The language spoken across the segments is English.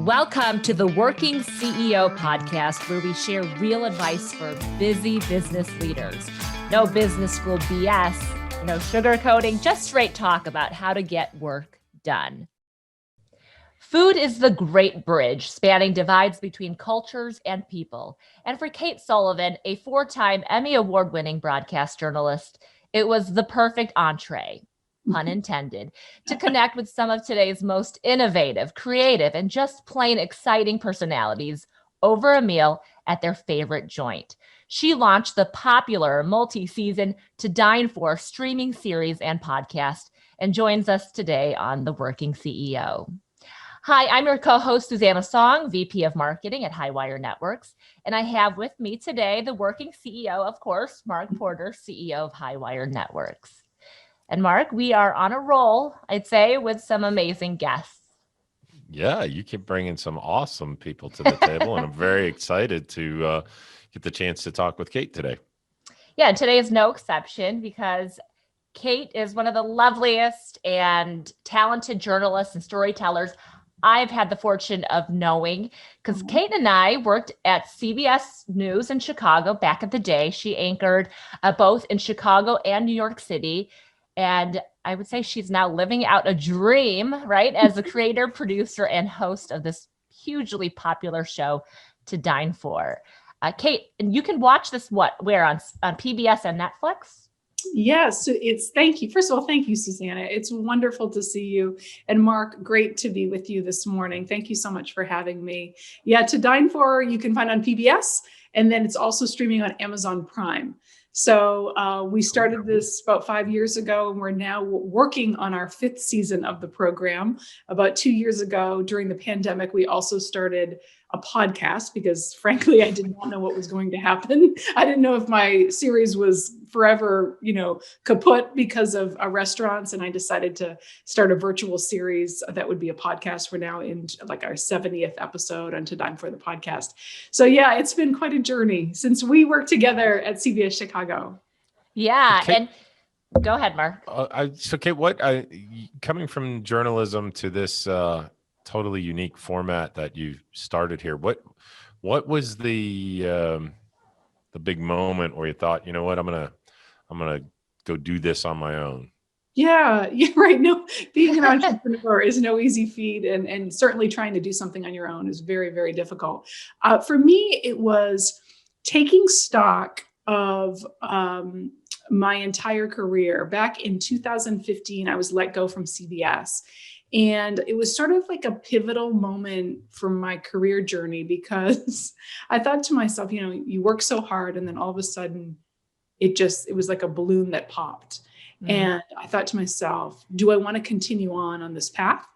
Welcome to the Working CEO podcast, where we share real advice for busy business leaders. No business school BS, no sugarcoating, just straight talk about how to get work done. Food is the great bridge spanning divides between cultures and people. And for Kate Sullivan, a 4-time Emmy Award-winning broadcast journalist, it was the perfect entree, pun intended, to connect with some of today's most innovative, creative, and just plain exciting personalities over a meal at their favorite joint. She launched the popular multi-season To-Dine-for streaming series and podcast and joins us today on The Working CEO. Hi, I'm your co-host, Susanna Song, VP of Marketing at Highwire Networks. And I have with me today the Working CEO, of course, Mark Porter, CEO of Highwire Networks. And Mark, we are on a roll, I'd say, with some amazing guests. Yeah, you keep bringing some awesome people to the table, and I'm very excited to get the chance to talk with Kate today. Yeah, today is no exception because Kate is one of the loveliest and talented journalists and storytellers I've had the fortune of knowing, because Kate and I worked at CBS News in Chicago back in the day. She anchored both in Chicago and New York City. And I would say she's now living out a dream, right? As a creator, producer, and host of this hugely popular show, To-Dine-for. Kate, and you can watch this where on PBS and Netflix? Yes, thank you. First of all, thank you, Susanna. It's wonderful to see you. And Mark, great to be with you this morning. Thank you so much for having me. Yeah, To-Dine-for you can find on PBS, and then it's also streaming on Amazon Prime. So we started this about 5 years ago, and we're now working on our 5th season of the program. About 2 years ago, during the pandemic, we also started a podcast because, frankly, I did not know what was going to happen. I didn't know if my series was forever, kaput because of restaurants. And I decided to start a virtual series that would be a podcast. We're now in like our 70th episode on To-Dine-for the podcast. So yeah, it's been quite a journey since we worked together at CBS Chicago. Yeah. Kate, and go ahead, Mark. So Kate, coming from journalism to this totally unique format that you started here, what was the big moment where you thought, you know what, I'm gonna go do this on my own? Yeah, right. No, being an entrepreneur is no easy feat, and certainly trying to do something on your own is very, very difficult. For me, it was taking stock of my entire career. Back in 2015, I was let go from CBS. And it was sort of like a pivotal moment for my career journey, because I thought to myself, you work so hard, and then all of a sudden it was like a balloon that popped. Mm-hmm. And I thought to myself, do I want to continue on this path,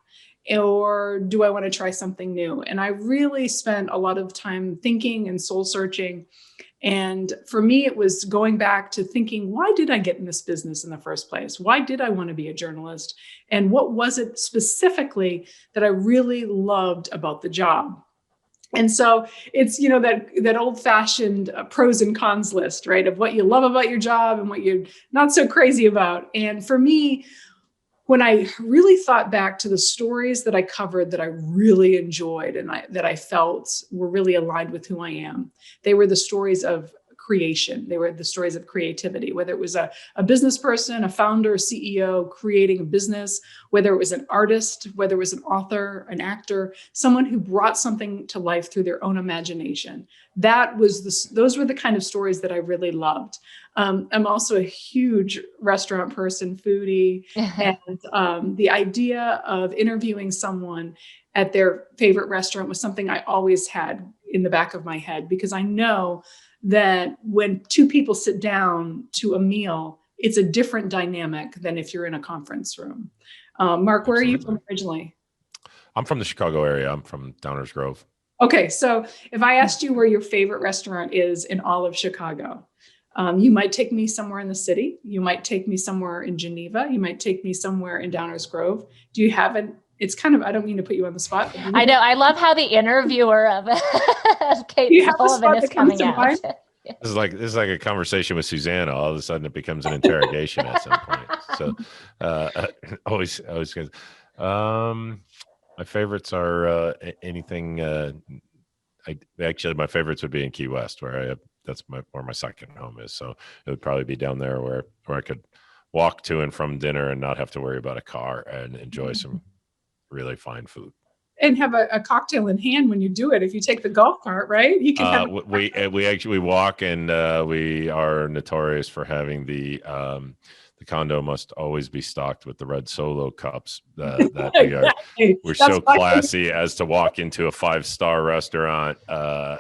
or do I want to try something new? And I really spent a lot of time thinking and soul searching. And for me, it was going back to thinking, why did I get in this business in the first place? Why did I want to be a journalist? And what was it specifically that I really loved about the job? And so it's, that old fashioned pros and cons list, right? Of what you love about your job and what you're not so crazy about. And for me, when I really thought back to the stories that I covered that I really enjoyed and that I felt were really aligned with who I am, they were the stories of creation. They were the stories of creativity, whether it was a business person, a founder, CEO creating a business, whether it was an artist, whether it was an author, an actor, someone who brought something to life through their own imagination. Those were the kind of stories that I really loved. I'm also a huge restaurant person, foodie, and the idea of interviewing someone at their favorite restaurant was something I always had in the back of my head, because I know that when two people sit down to a meal, it's a different dynamic than if you're in a conference room. Mark, where Absolutely. Are you from originally? I'm from the Chicago area. I'm from Downers Grove. Okay, so if I asked you where your favorite restaurant is in all of Chicago, you might take me somewhere in the city. You might take me somewhere in Geneva. You might take me somewhere in Downers Grove. Do you have it's kind of, I don't mean to put you on the spot. I know. I love how the interviewer of Kate Sullivan is coming out. Yeah. This is like a conversation with Susanna. All of a sudden it becomes an interrogation at some point. So always good. My favorites are anything. Actually, my favorites would be in Key West, where where my second home is. So it would probably be down there where I could walk to and from dinner and not have to worry about a car and enjoy some really fine food. And have a cocktail in hand when you do it. If you take the golf cart, right? You can have we actually walk, and we are notorious for having the condo must always be stocked with the red Solo cups. We're That's so classy as to walk into a 5-star restaurant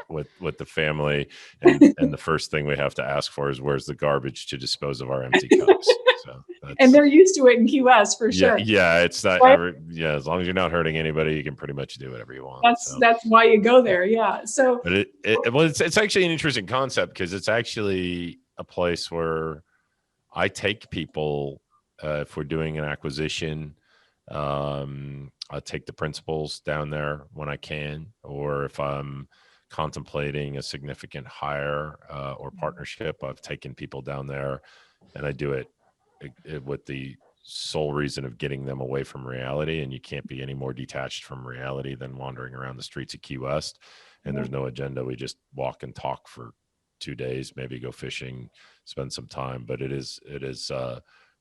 with the family, and the first thing we have to ask for is where's the garbage to dispose of our empty cups. So and they're used to it in Key West for sure. Yeah, it's not. Right? As long as you're not hurting anybody, you can pretty much do whatever you want. That's why you go there. Yeah. So, but it's actually an interesting concept because it's actually a place where I take people if we're doing an acquisition. I take the principals down there when I can, or if I'm contemplating a significant hire or partnership, I've taken people down there, and I do it with the sole reason of getting them away from reality. And you can't be any more detached from reality than wandering around the streets of Key West. And there's no agenda. We just walk and talk for 2 days, maybe go fishing, spend some time. But it is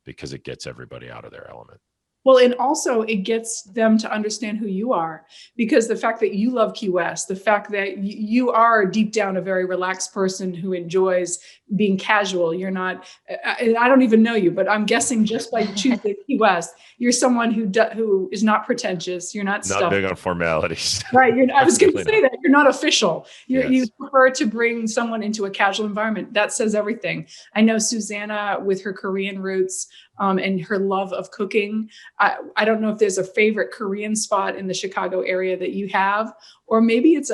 because it gets everybody out of their element. Well, and also it gets them to understand who you are, because the fact that you love Key West, the fact that you are deep down a very relaxed person who enjoys being casual. You're not, I don't even know you, but I'm guessing just by choosing Key West, you're someone who is not pretentious. You're not stuffy. Big on formalities. Right. I was going to say that you're not official. Yes. You prefer to bring someone into a casual environment. That says everything. I know Susanna with her Korean roots and her love of cooking. I don't know if there's a favorite Korean spot in the Chicago area that you have, or maybe it's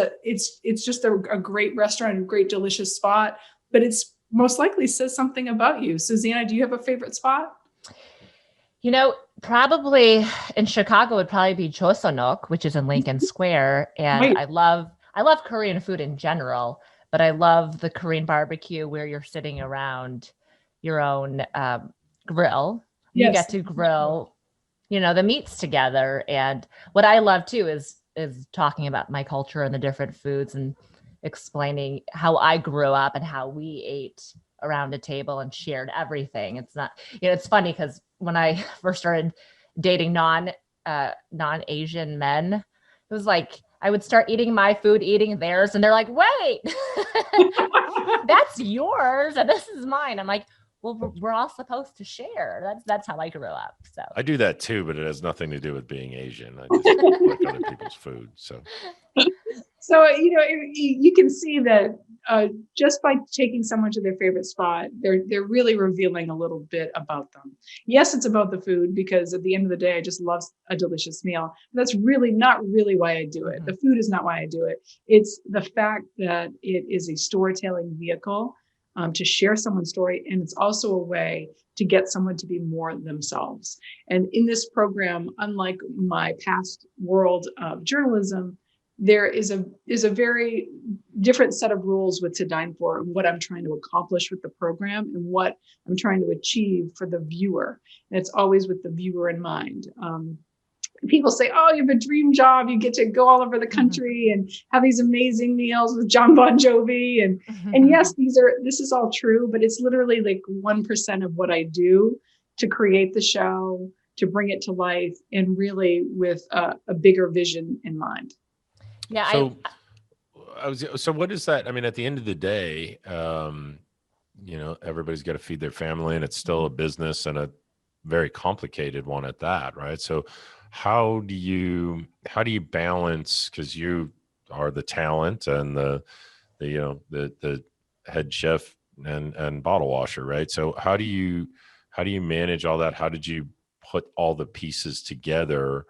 just a great restaurant, a great delicious spot, but it's most likely says something about you. Susanna, do you have a favorite spot? Probably in Chicago would probably be Chosunok, which is in Lincoln Square. And Right. I love Korean food in general, but I love the Korean barbecue where you're sitting around your own grill. Yes. You get to grill, the meats together. And what I love too is talking about my culture and the different foods and explaining how I grew up and how we ate around a table and shared everything. It's not, it's funny because when I first started dating non-Asian men, it was like I would start eating my food, eating theirs, and they're like, wait, that's yours and this is mine. I'm like, well, we're all supposed to share. That's how I grew up. So I do that too, but it has nothing to do with being Asian. I just like other people's food. So you can see that just by taking someone to their favorite spot, they're really revealing a little bit about them. Yes, it's about the food, because at the end of the day, I just love a delicious meal. But that's really not really why I do it. The food is not why I do it. It's the fact that it is a storytelling vehicle to share someone's story. And it's also a way to get someone to be more themselves. And in this program, unlike my past world of journalism, there is a very different set of rules with To-Dine-for, and what I'm trying to accomplish with the program and what I'm trying to achieve for the viewer. And it's always with the viewer in mind. People say, oh, you have a dream job. You get to go all over the country and have these amazing meals with John Bon Jovi. And yes, this is all true, but it's literally like 1% of what I do to create the show, to bring it to life, and really with a bigger vision in mind. Yeah. So what is that? I mean, at the end of the day, everybody's got to feed their family, and it's still a business, and a very complicated one at that, right? So how do you balance, because you are the talent and the head chef and bottle washer, right? So how do you manage all that? How did you put all the pieces together,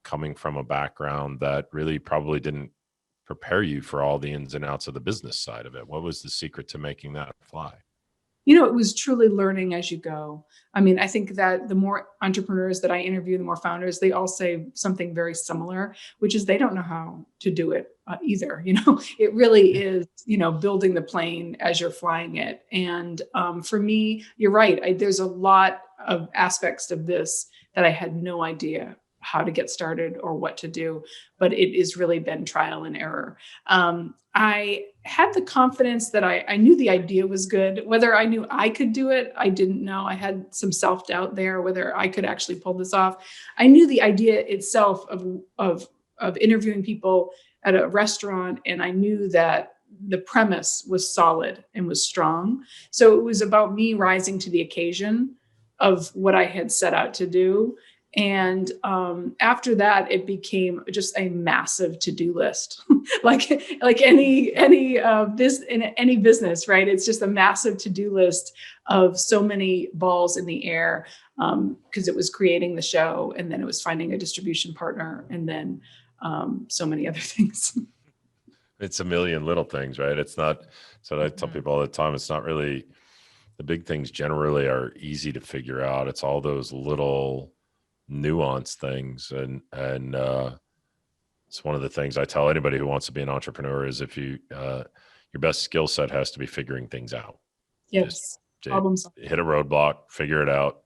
coming from a background that really probably didn't prepare you for all the ins and outs of the business side of it? What was the secret to making that fly? It was truly learning as you go. I mean, I think that the more entrepreneurs that I interview, the more founders, they all say something very similar, which is they don't know how to do it either. It really is, building the plane as you're flying it. And for me, you're right. There's a lot of aspects of this that I had no idea how to get started or what to do, but it has really been trial and error. I had the confidence that I knew the idea was good. Whether I knew I could do it, I didn't know. I had some self-doubt there, whether I could actually pull this off. I knew the idea itself of interviewing people at a restaurant, and I knew that the premise was solid and was strong. So it was about me rising to the occasion of what I had set out to do. And after that, it became just a massive to-do list, like any in any business, right? It's just a massive to-do list of so many balls in the air, because it was creating the show, and then it was finding a distribution partner, and then so many other things. It's a million little things, right? It's not. So I tell people all the time, it's not really the big things. Generally, are easy to figure out. It's all those little nuanced things, and it's one of the things I tell anybody who wants to be an entrepreneur is if you your best skill set has to be figuring things out. Yes, Just hit a roadblock, figure it out,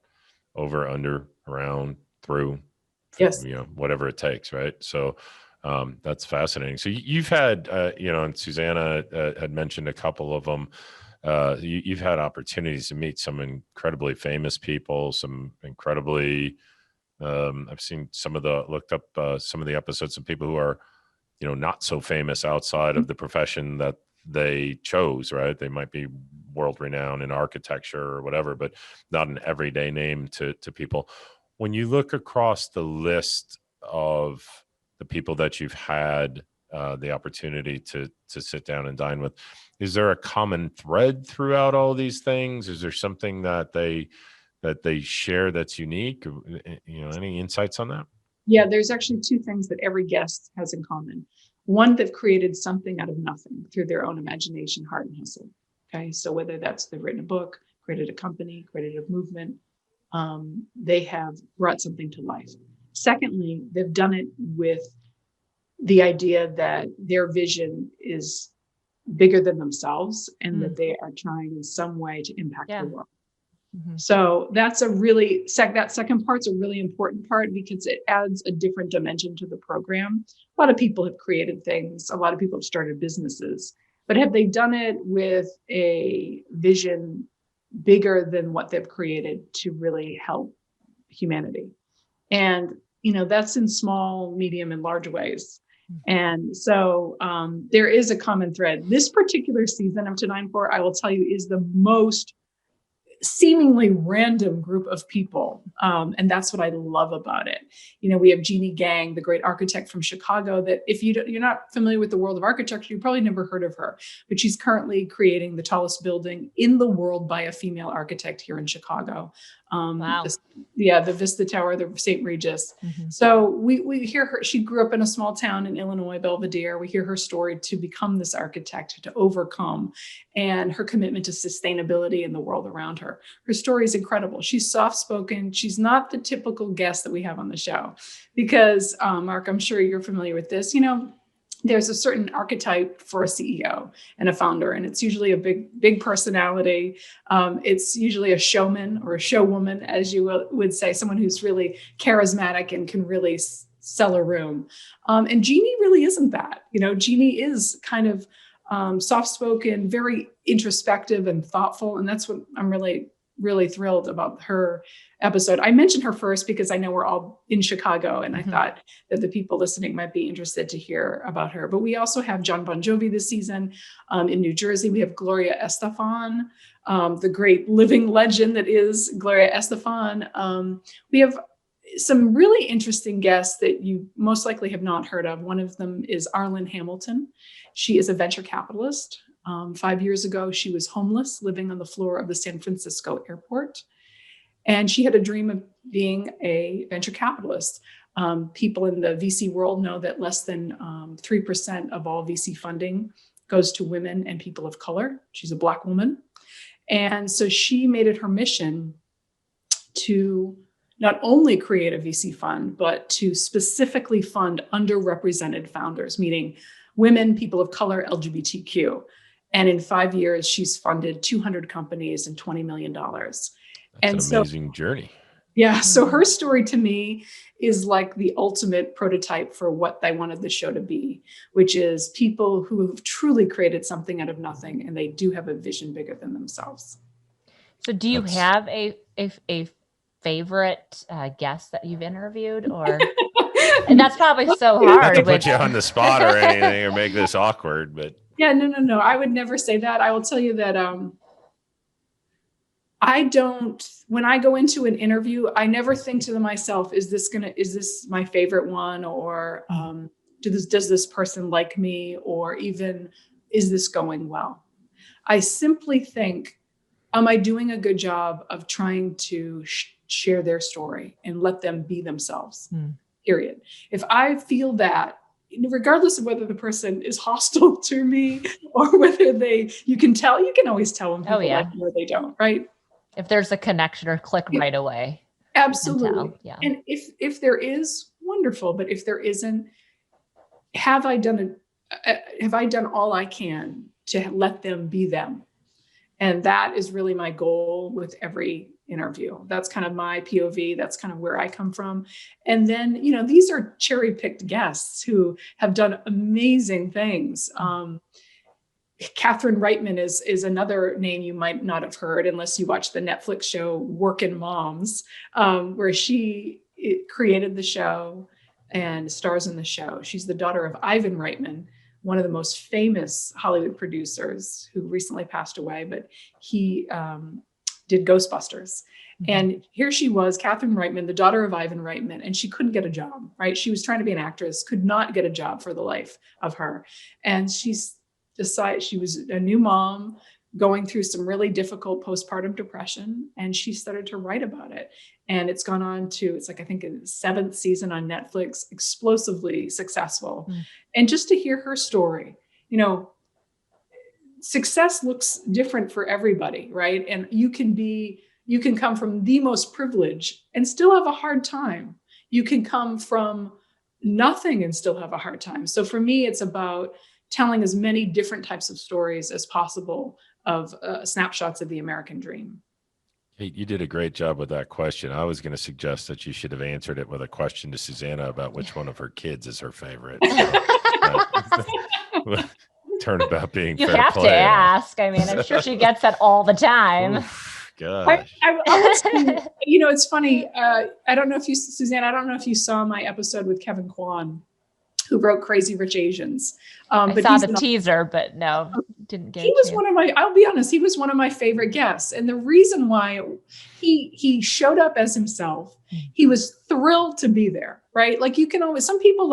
over, under, around, through. Yes, whatever it takes, right? So that's fascinating. So you've had and Susanna had mentioned a couple of them. You've had opportunities to meet some incredibly famous people, some incredibly I've seen looked up some of the episodes of people who are, not so famous outside of the profession that they chose, right? They might be world renowned in architecture or whatever, but not an everyday name to people. When you look across the list of the people that you've had the opportunity to sit down and dine with, is there a common thread throughout all these things? Is there something that they share that's unique? Any insights on that? Yeah, there's actually two things that every guest has in common. One, they've created something out of nothing through their own imagination, heart, and hustle. Okay, so whether that's they've written a book, created a company, created a movement, they have brought something to life. Secondly, they've done it with the idea that their vision is bigger than themselves, and that they are trying in some way to impact the world. Mm-hmm. So that's that second part's a really important part, because it adds a different dimension to the program. A lot of people have created things. A lot of people have started businesses, but have they done it with a vision bigger than what they've created to really help humanity? And, that's in small, medium, and large ways. And so there is a common thread. This particular season of To-Dine-for, I will tell you, is the most seemingly random group of people. And that's what I love about it. We have Jeannie Gang, the great architect from Chicago, that if you're not familiar with the world of architecture, you probably never heard of her, but she's currently creating the tallest building in the world by a female architect here in Chicago. Wow. The Vista Tower, the St. Regis. Mm-hmm. So we hear her, she grew up in a small town in Illinois, Belvedere. We hear her story to become this architect, to overcome, and her commitment to sustainability in the world around her. Her story is incredible. She's soft-spoken. She's not the typical guest that we have on the show, because Mark, I'm sure you're familiar with this. There's a certain archetype for a CEO and a founder, and it's usually a big personality. It's usually a showman or a showwoman, as you would say, someone who's really charismatic and can really sell a room. And Jeannie really isn't that. Jeannie is kind of soft-spoken, very introspective and thoughtful, and that's what I'm really, really thrilled about her episode. I mentioned her first because I know we're all in Chicago, and I thought that the people listening might be interested to hear about her. But we also have John Bon Jovi this season. In New Jersey, we have Gloria Estefan, the great living legend that is Gloria Estefan. We have some really interesting guests that you most likely have not heard of. One of them is Arlen Hamilton. She is a venture capitalist. 5 years ago, she was homeless, living on the floor of the San Francisco airport. And she had a dream of being a venture capitalist. People in the VC world know that less than 3% of all VC funding goes to women and people of color. She's a Black woman. And so she made it her mission to not only create a VC fund, but to specifically fund underrepresented founders, meaning women, people of color, LGBTQ. And in 5 years, she's funded 200 companies and $20 million. That's an amazing journey. Yeah. So her story to me is like the ultimate prototype for what I wanted the show to be, which is people who have truly created something out of nothing, and they do have a vision bigger than themselves. So do you That's have a favorite guest that you've interviewed, or and that's probably so not hard to with put you on the spot or anything or make this awkward, but Yeah, no. I would never say that. I will tell you that I don't, when I go into an interview, I never think to myself, is this my favorite one? Or does this person like me? Or even, is this going well? I simply think, am I doing a good job of trying to share their story and let them be themselves? Period. If I feel that, regardless of whether the person is hostile to me or whether you can always tell when people like you or they don't, right? If there's a connection or click right away. Absolutely. Yeah. And if there is, wonderful. But if there isn't, have I done all I can to let them be them? And that is really my goal with every interview. That's kind of my POV. That's kind of where I come from. And then, these are cherry-picked guests who have done amazing things. Catherine Reitman is another name you might not have heard unless you watch the Netflix show Workin' Moms, where she created the show and stars in the show. She's the daughter of Ivan Reitman, one of the most famous Hollywood producers who recently passed away, but he did Ghostbusters. And here she was, Catherine Reitman, the daughter of Ivan Reitman, and she couldn't get a job, right? She was trying to be an actress, could not get a job for the life of her. And she was a new mom going through some really difficult postpartum depression, and she started to write about it. And it's gone on to, it's like, I think, a 7th season on Netflix, explosively successful. And just to hear her story, success looks different for everybody, right? And you can come from the most privileged and still have a hard time. You can come from nothing and still have a hard time. So for me, it's about telling as many different types of stories as possible of snapshots of the American dream. Kate, you did a great job with that question. I was going to suggest that you should have answered it with a question to Susanna about which one of her kids is her favorite. So, turnabout being you fair have play. To ask. I mean, I'm sure she gets that all the time. Oof, gosh. It's funny. I don't know if Susanna, I don't know if you saw my episode with Kevin Kwan, who wrote Crazy Rich Asians. I saw the teaser, but no, didn't get it. He was I'll be honest, he was one of my favorite guests. And the reason why he showed up as himself, he was thrilled to be there, right? Like, you can always, some people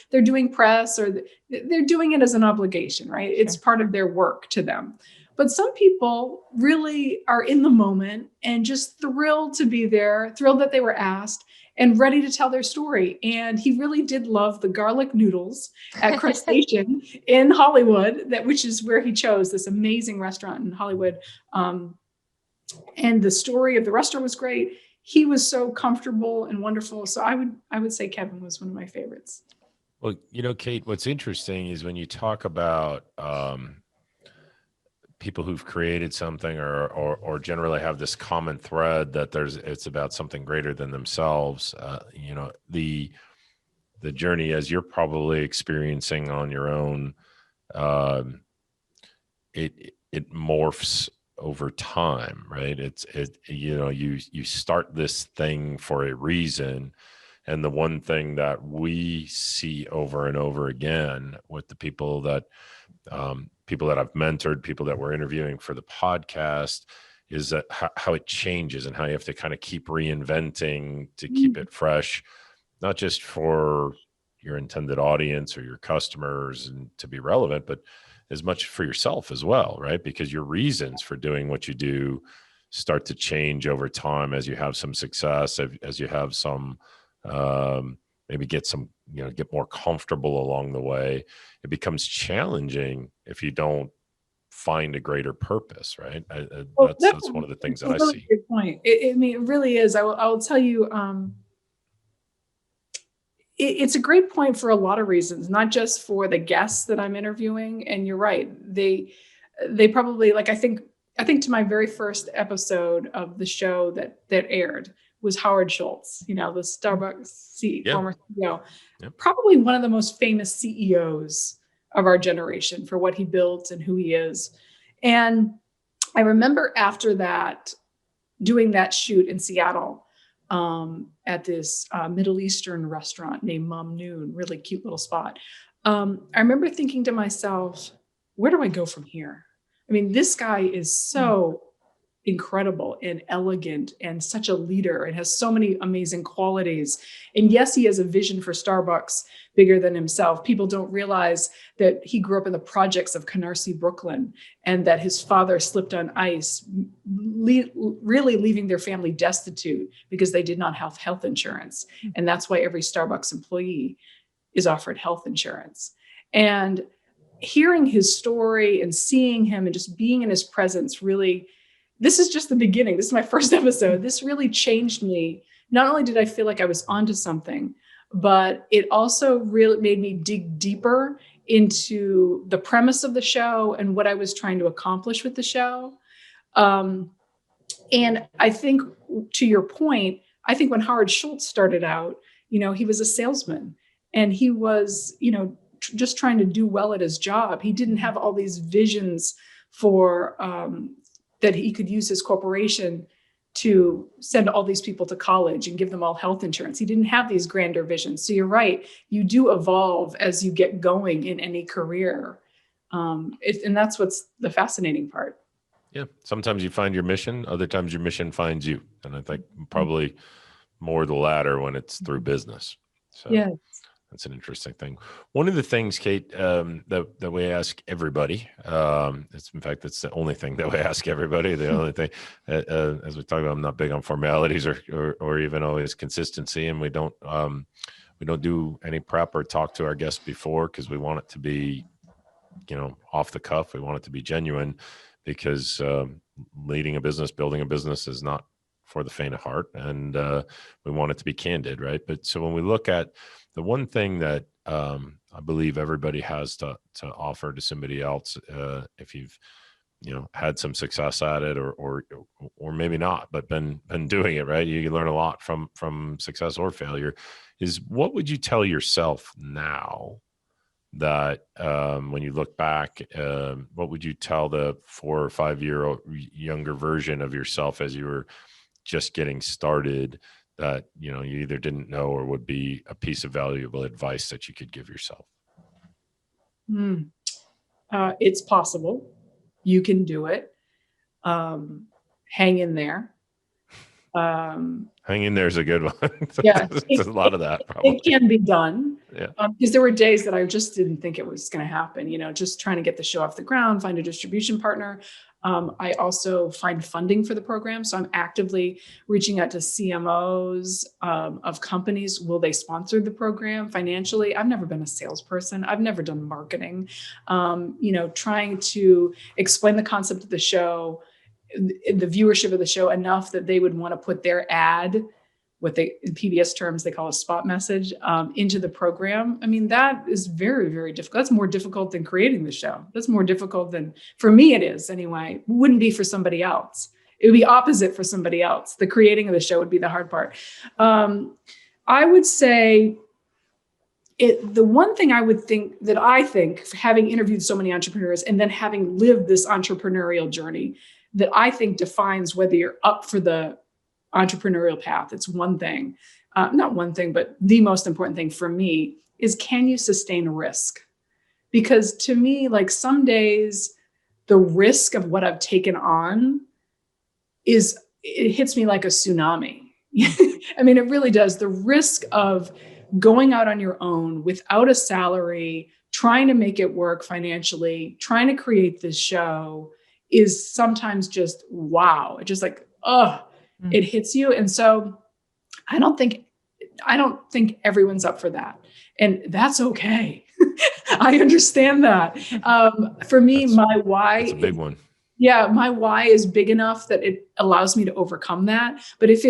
they're doing press or they're doing it as an obligation, right? It's part of their work to them. But some people really are in the moment and just thrilled to be there, thrilled that they were asked, and ready to tell their story. And he really did love the garlic noodles at Crustacean in Hollywood, which is where he chose this amazing restaurant in Hollywood. And the story of the restaurant was great. He was so comfortable and wonderful. So I would say Kevin was one of my favorites. Well, Kate, what's interesting is when you talk about people who've created something or generally have this common thread that it's about something greater than themselves. The journey, as you're probably experiencing on your own, it morphs over time, right? You start this thing for a reason. And the one thing that we see over and over again with the people that I've mentored, people that we're interviewing for the podcast, is that how it changes and how you have to kind of keep reinventing to keep it fresh, not just for your intended audience or your customers and to be relevant, but as much for yourself as well, right? Because your reasons for doing what you do start to change over time as you have some success, as you have some maybe get more comfortable along the way. It becomes challenging if you don't find a greater purpose, right? That's one of the things that I see. Good point. It really is. I will tell you, it's a great point for a lot of reasons, not just for the guests that I'm interviewing. And you're right. They probably, like, I think to my very first episode of the show that aired, was Howard Schultz, the Starbucks former CEO, Yep. probably one of the most famous CEOs of our generation for what he built and who he is. And I remember after that, doing that shoot in Seattle at this Middle Eastern restaurant named Mamnoon, really cute little spot. I remember thinking to myself, where do I go from here? I mean, this guy is so incredible and elegant and such a leader and has so many amazing qualities. And yes, he has a vision for Starbucks bigger than himself. People don't realize that he grew up in the projects of Canarsie, Brooklyn, and that his father slipped on ice, really leaving their family destitute because they did not have health insurance. And that's why every Starbucks employee is offered health insurance. And hearing his story and seeing him and just being in his presence really, this is just the beginning. This is my first episode. This really changed me. Not only did I feel like I was onto something, but it also really made me dig deeper into the premise of the show and what I was trying to accomplish with the show. And I think, to your point, I think when Howard Schultz started out, he was a salesman and he was, just trying to do well at his job. He didn't have all these visions for that he could use his corporation to send all these people to college and give them all health insurance. He didn't have these grander visions. So you're right. You do evolve as you get going in any career. And that's what's the fascinating part. Yeah. Sometimes you find your mission. Other times your mission finds you. And I think probably more the latter when it's through business. So yes. That's an interesting thing. One of the things, Kate, that we ask everybody, it's the only thing that we ask everybody. The only thing, as we talk about, I'm not big on formalities or even always consistency, and we don't do any prep or talk to our guests before because we want it to be, off the cuff. We want it to be genuine because leading a business, building a business is not for the faint of heart, and we want it to be candid, right? But so when we look at the one thing that I believe everybody has to offer to somebody else, if you've had some success at it, or maybe not, but been doing it, right? You can learn a lot from success or failure. Is what would you tell yourself now that when you look back, what would you tell the 4 or 5 year younger version of yourself as you were just getting started? That you either didn't know or would be a piece of valuable advice that you could give yourself? It's possible. You can do it. Hang in there. Hang in there is a good one. Yeah, There's a lot of that. Probably. It can be done. Yeah. Because there were days that I just didn't think it was going to happen. Just trying to get the show off the ground, find a distribution partner. I also find funding for the program. So I'm actively reaching out to CMOs of companies. Will they sponsor the program financially? I've never been a salesperson. I've never done marketing. Trying to explain the concept of the show, the viewership of the show enough that they would want to put their ad, in PBS terms, they call a spot message, into the program. I mean, that is very, very difficult. That's more difficult than creating the show. That's more difficult than, for me it is anyway. It wouldn't be for somebody else. It would be opposite for somebody else. The creating of the show would be the hard part. I would say the one thing I think, having interviewed so many entrepreneurs and then having lived this entrepreneurial journey, that I think defines whether you're up for the entrepreneurial path. It's one thing, not one thing, but the most important thing for me is, can you sustain risk? Because to me, like, some days the risk of what I've taken on it hits me like a tsunami. I mean, it really does. The risk of going out on your own without a salary, trying to make it work financially, trying to create this show is sometimes just, wow. It's just like, it hits you. And so I don't think everyone's up for that. And that's okay. I understand that. For me, my why. That's a big one. Yeah. My why is big enough that it allows me to overcome that. But if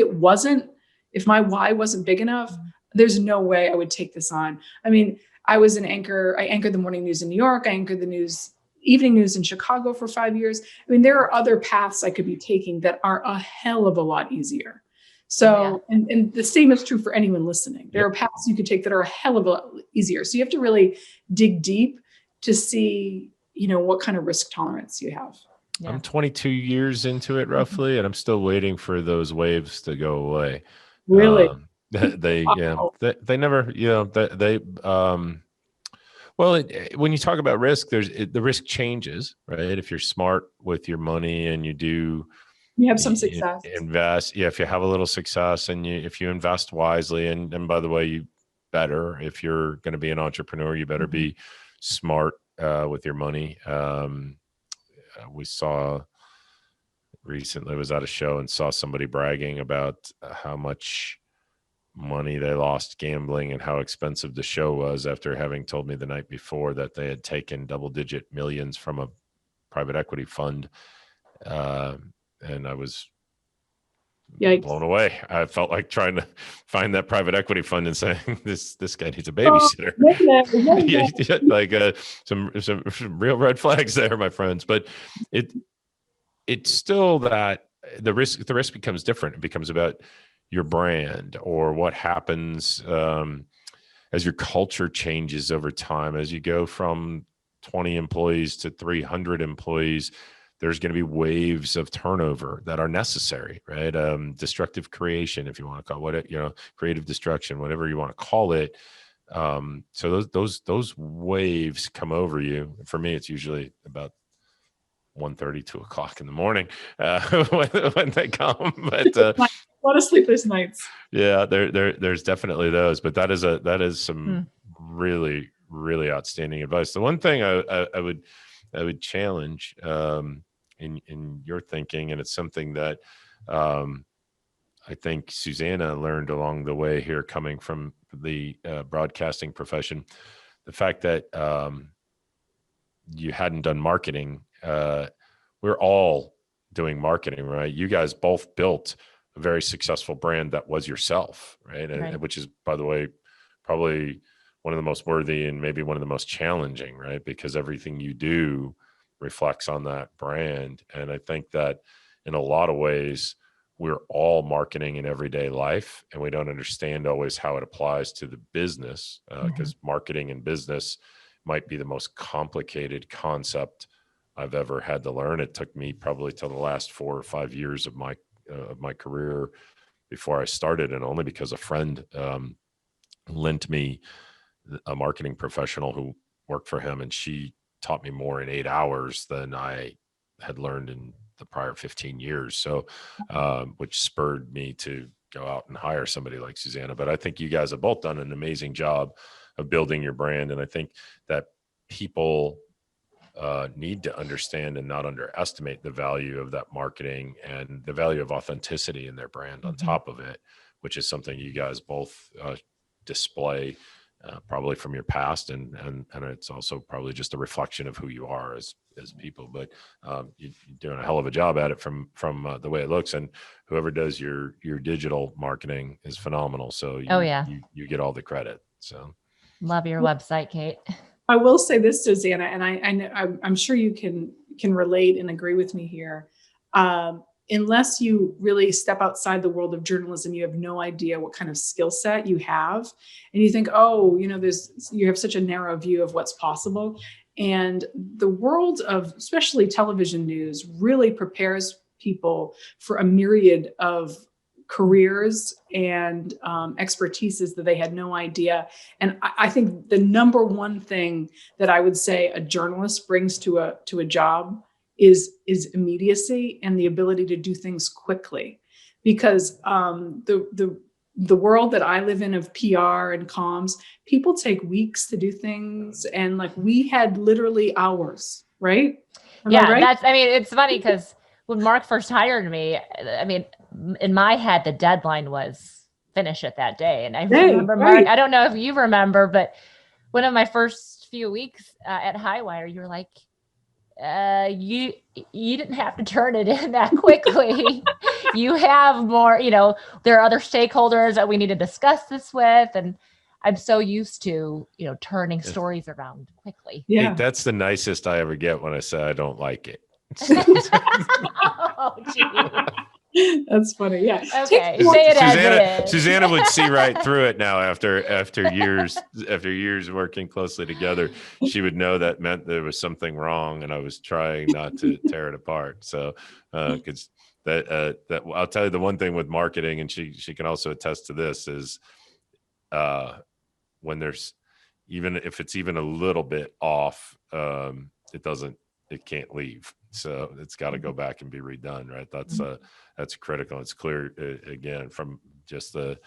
my why wasn't big enough, there's no way I would take this on. I mean, I was an anchor. I anchored the morning news in New York. I anchored the evening news in Chicago for 5 years. I mean, there are other paths I could be taking that are a hell of a lot easier. So, and the same is true for anyone listening. There are paths you could take that are a hell of a lot easier. So you have to really dig deep to see, what kind of risk tolerance you have. Yeah. I'm 22 years into it roughly, and I'm still waiting for those waves to go away. Really? They never, well, when you talk about risk, the risk changes, right? If you're smart with your money and you have some success, invest. Yeah. If you have a little success and if you invest wisely, and by the way, you better, if you're going to be an entrepreneur, you better be smart with your money. We saw recently, was at a show and saw somebody bragging about how much money they lost gambling and how expensive the show was, after having told me the night before that they had taken double-digit millions from a private equity fund. And I was blown away. I felt like trying to find that private equity fund and saying, this guy needs a babysitter. Like some real red flags there, my friends. But it's still that the risk becomes different. It becomes about your brand, or what happens as your culture changes over time. As you go from 20 employees to 300 employees, there's going to be waves of turnover that are necessary, right? Destructive creation, if you want to call it, creative destruction, whatever you want to call it. So those waves come over you. For me, it's usually about 1:30, 2 o'clock in the morning when they come. But a lot of sleepless nights. Yeah, there's definitely those. But that is some really, really outstanding advice. The one thing I would challenge in your thinking, and it's something that I think Susanna learned along the way here, coming from the broadcasting profession, the fact that you hadn't done marketing. We're all doing marketing, right? You guys both built a very successful brand that was yourself, right? And which is, by the way, probably one of the most worthy and maybe one of the most challenging, right? Because everything you do reflects on that brand. And I think that in a lot of ways, we're all marketing in everyday life, and we don't understand always how it applies to the business, because marketing and business might be the most complicated concept I've ever had to learn. It took me probably till the last 4 or 5 years of my career before I started, and only because a friend lent me a marketing professional who worked for him, and she taught me more in 8 hours than I had learned in the prior 15 years. So, which spurred me to go out and hire somebody like Susanna. But I think you guys have both done an amazing job of building your brand. And I think that people need to understand and not underestimate the value of that marketing and the value of authenticity in their brand on top of it, which is something you guys both display probably from your past, and it's also probably just a reflection of who you are as people. But you're doing a hell of a job at it from the way it looks, and whoever does your digital marketing is phenomenal. So you get all the credit. So love your website, Kate. I will say this, Susanna, and I'm sure you can relate and agree with me here. Unless you really step outside the world of journalism, you have no idea what kind of skill set you have. And you think, you have such a narrow view of what's possible. And the world of especially television news really prepares people for a myriad of careers and expertises that they had no idea. And I think the number one thing that I would say a journalist brings to a job is immediacy and the ability to do things quickly, because the world that I live in of PR and comms, people take weeks to do things, and like we had literally hours, right? Right? It's funny because when Mark first hired me, in my head the deadline was finish it that day, and I remember Mark. I don't know if you remember, but one of my first few weeks at Highwire, you were like, you didn't have to turn it in that quickly. You have more, there are other stakeholders that we need to discuss this with. And I'm so used to, turning stories around quickly. Yeah. Hey, that's the nicest I ever get when I say I don't like it. Oh, gee. That's funny. Yeah. Okay, say it as it is. Susanna would see right through it now after years working closely together. She would know that meant there was something wrong, and I was trying not to tear it apart. So, because that I'll tell you the one thing with marketing, and she can also attest to this, is when there's, even if it's even a little bit off, it can't leave. So it's got to go back and be redone, right? That's critical. It's clear, again, from just the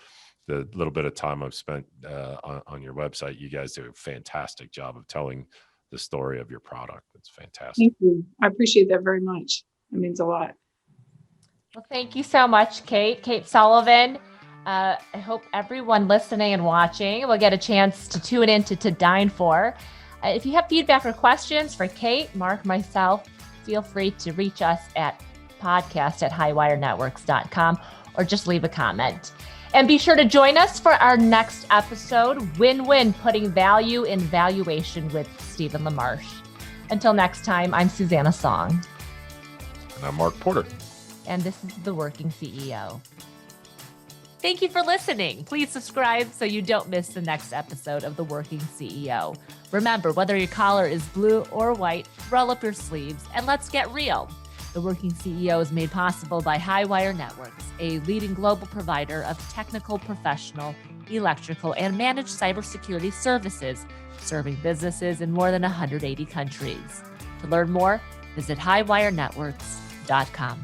little bit of time I've spent on your website. You guys do a fantastic job of telling the story of your product. It's fantastic. Thank you. I appreciate that very much. It means a lot. Well, thank you so much, Kate. Kate Sullivan. I hope everyone listening and watching will get a chance to tune in to Dine For. If you have feedback or questions for Kate, Mark, myself, feel free to reach us at podcast@highwirenetworks.com or just leave a comment. And be sure to join us for our next episode, Win-Win, Putting Value in Valuation with Stephen LaMarche. Until next time, I'm Susanna Song. And I'm Mark Porter. And this is The Working CEO. Thank you for listening. Please subscribe so you don't miss the next episode of The Working CEO. Remember, whether your collar is blue or white, roll up your sleeves and let's get real. The Working CEO is made possible by Highwire Networks, a leading global provider of technical, professional, electrical, and managed cybersecurity services, serving businesses in more than 180 countries. To learn more, visit highwirenetworks.com.